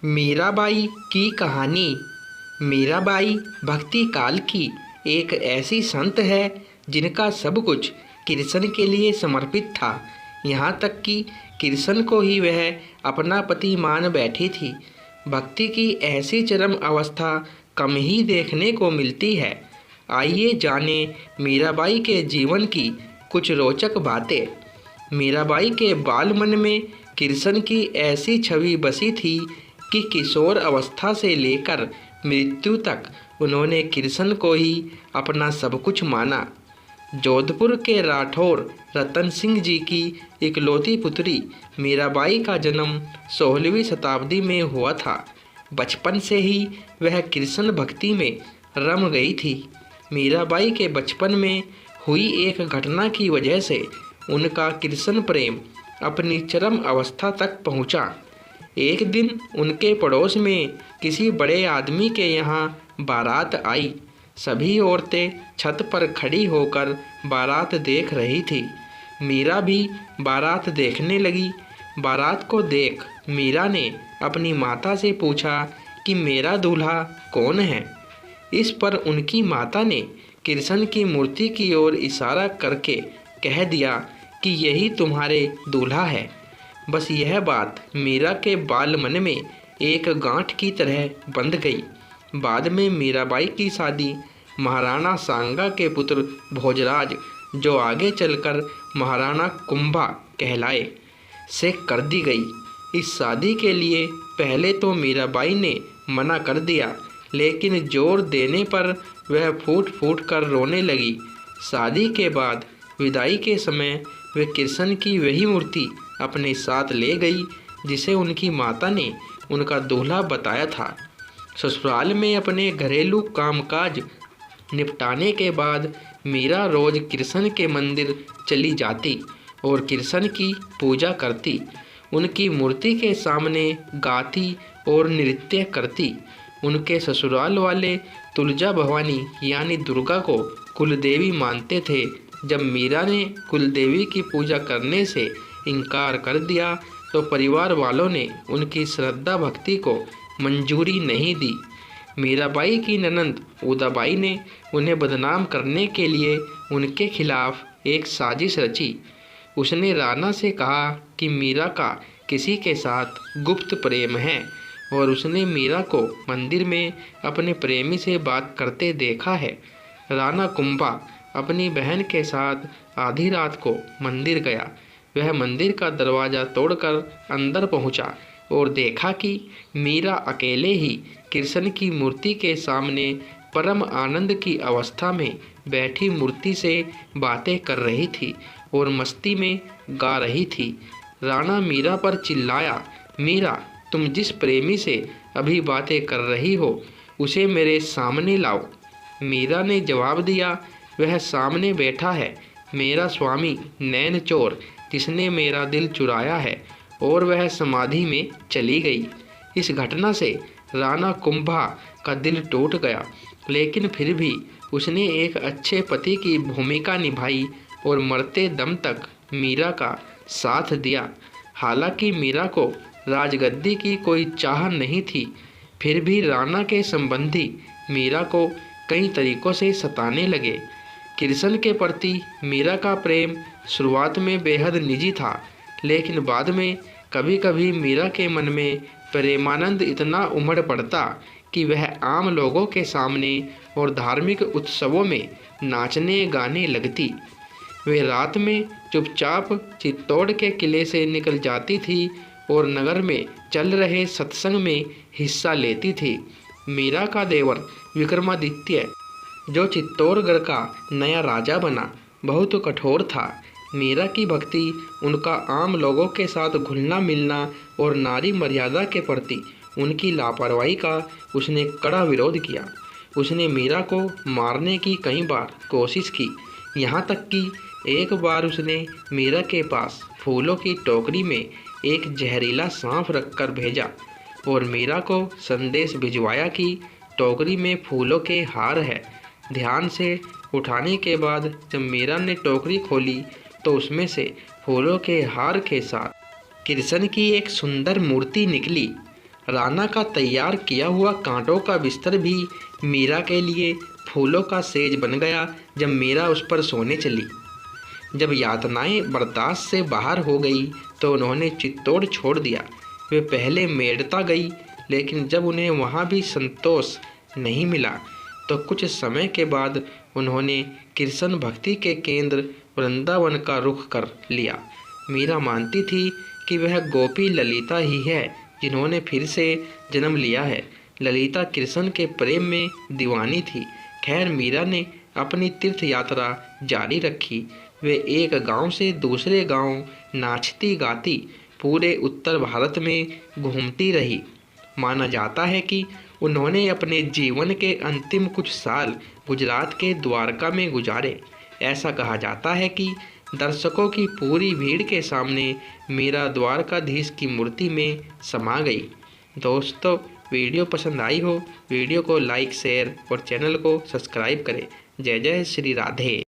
मीराबाई की कहानी। मीराबाई भक्ति काल की एक ऐसी संत है जिनका सब कुछ कृष्ण के लिए समर्पित था। यहाँ तक कि कृष्ण को ही वह अपना पति मान बैठी थी। भक्ति की ऐसी चरम अवस्था कम ही देखने को मिलती है। आइए जाने मीराबाई के जीवन की कुछ रोचक बातें। मीराबाई के बाल मन में कृष्ण की ऐसी छवि बसी थी कि किशोर अवस्था से लेकर मृत्यु तक उन्होंने कृष्ण को ही अपना सब कुछ माना। जोधपुर के राठौर रतन सिंह जी की इकलौती पुत्री मीराबाई का जन्म 16वीं शताब्दी में हुआ था। बचपन से ही वह कृष्ण भक्ति में रम गई थी। मीराबाई के बचपन में हुई एक घटना की वजह से उनका कृष्ण प्रेम अपनी चरम अवस्था तक पहुंचा। एक दिन उनके पड़ोस में किसी बड़े आदमी के यहाँ बारात आई। सभी औरतें छत पर खड़ी होकर बारात देख रही थी। मीरा भी बारात देखने लगी। बारात को देख मीरा ने अपनी माता से पूछा कि मेरा दूल्हा कौन है। इस पर उनकी माता ने कृष्ण की मूर्ति की ओर इशारा करके कह दिया कि यही तुम्हारे दूल्हा है। बस यह बात मीरा के बाल मन में एक गांठ की तरह बंध गई। बाद में मीराबाई की शादी महाराणा सांगा के पुत्र भोजराज, जो आगे चलकर महाराणा कुंभा कहलाए, से कर दी गई। इस शादी के लिए पहले तो मीराबाई ने मना कर दिया, लेकिन जोर देने पर वह फूट फूट कर रोने लगी। शादी के बाद विदाई के समय वे कृष्ण की वही मूर्ति अपने साथ ले गई जिसे उनकी माता ने उनका दूल्हा बताया था। ससुराल में अपने घरेलू कामकाज निपटाने के बाद मीरा रोज कृष्ण के मंदिर चली जाती और कृष्ण की पूजा करती। उनकी मूर्ति के सामने गाती और नृत्य करती। उनके ससुराल वाले तुलजा भवानी यानी दुर्गा को कुलदेवी मानते थे। जब मीरा ने कुलदेवी की पूजा करने से इनकार कर दिया तो परिवार वालों ने उनकी श्रद्धा भक्ति को मंजूरी नहीं दी। मीराबाई की ननंद उदाबाई ने उन्हें बदनाम करने के लिए उनके खिलाफ एक साजिश रची। उसने राणा से कहा कि मीरा का किसी के साथ गुप्त प्रेम है और उसने मीरा को मंदिर में अपने प्रेमी से बात करते देखा है। राणा कुंभा अपनी बहन के साथ आधी रात को मंदिर गया। वह मंदिर का दरवाज़ा तोड़कर अंदर पहुंचा और देखा कि मीरा अकेले ही कृष्ण की मूर्ति के सामने परम आनंद की अवस्था में बैठी मूर्ति से बातें कर रही थी और मस्ती में गा रही थी। राणा मीरा पर चिल्लाया, मीरा, तुम जिस प्रेमी से अभी बातें कर रही हो उसे मेरे सामने लाओ। मीरा ने जवाब दिया, वह सामने बैठा है, मेरा स्वामी नैन चोर, जिसने मेरा दिल चुराया है। और वह समाधि में चली गई। इस घटना से राणा कुंभा का दिल टूट गया, लेकिन फिर भी उसने एक अच्छे पति की भूमिका निभाई और मरते दम तक मीरा का साथ दिया। हालांकि मीरा को राजगद्दी की कोई चाह नहीं थी, फिर भी राणा के संबंधी मीरा को कई तरीकों से सताने लगे। कृष्ण के प्रति मीरा का प्रेम शुरुआत में बेहद निजी था, लेकिन बाद में कभी कभी मीरा के मन में प्रेमानंद इतना उमड़ पड़ता कि वह आम लोगों के सामने और धार्मिक उत्सवों में नाचने गाने लगती। वे रात में चुपचाप चित्तौड़ के किले से निकल जाती थी और नगर में चल रहे सत्संग में हिस्सा लेती थी। मीरा का देवर विक्रमादित्य, जो चित्तौड़गढ़ का नया राजा बना, बहुत कठोर था। मीरा की भक्ति, उनका आम लोगों के साथ घुलना मिलना और नारी मर्यादा के प्रति उनकी लापरवाही का उसने कड़ा विरोध किया। उसने मीरा को मारने की कई बार कोशिश की। यहाँ तक कि एक बार उसने मीरा के पास फूलों की टोकरी में एक जहरीला सांप रखकर भेजा और मीरा को संदेश भिजवाया कि टोकरी में फूलों के हार है। ध्यान से उठाने के बाद जब मीरा ने टोकरी खोली तो उसमें से फूलों के हार के साथ कृष्ण की एक सुंदर मूर्ति निकली। राना का तैयार किया हुआ कांटों का बिस्तर भी मीरा के लिए फूलों का सेज बन गया जब मीरा उस पर सोने चली। जब यातनाएं बर्दाश्त से बाहर हो गई तो उन्होंने चित्तौड़ छोड़ दिया। वे पहले मेड़ता गई, लेकिन जब उन्हें वहाँ भी संतोष नहीं मिला तो कुछ समय के बाद उन्होंने कृष्ण भक्ति के केंद्र वृंदावन का रुख कर लिया। मीरा मानती थी कि वह गोपी ललिता ही है जिन्होंने फिर से जन्म लिया है। ललिता कृष्ण के प्रेम में दीवानी थी। खैर, मीरा ने अपनी तीर्थ यात्रा जारी रखी। वे एक गांव से दूसरे गांव नाचती गाती पूरे उत्तर भारत में घूमती रही। माना जाता है कि उन्होंने अपने जीवन के अंतिम कुछ साल गुजरात के द्वारका में गुजारे। ऐसा कहा जाता है कि दर्शकों की पूरी भीड़ के सामने मीरा द्वारकाधीश की मूर्ति में समा गई। दोस्तों, वीडियो पसंद आई हो, वीडियो को लाइक, शेयर और चैनल को सब्सक्राइब करें। जय जय श्री राधे।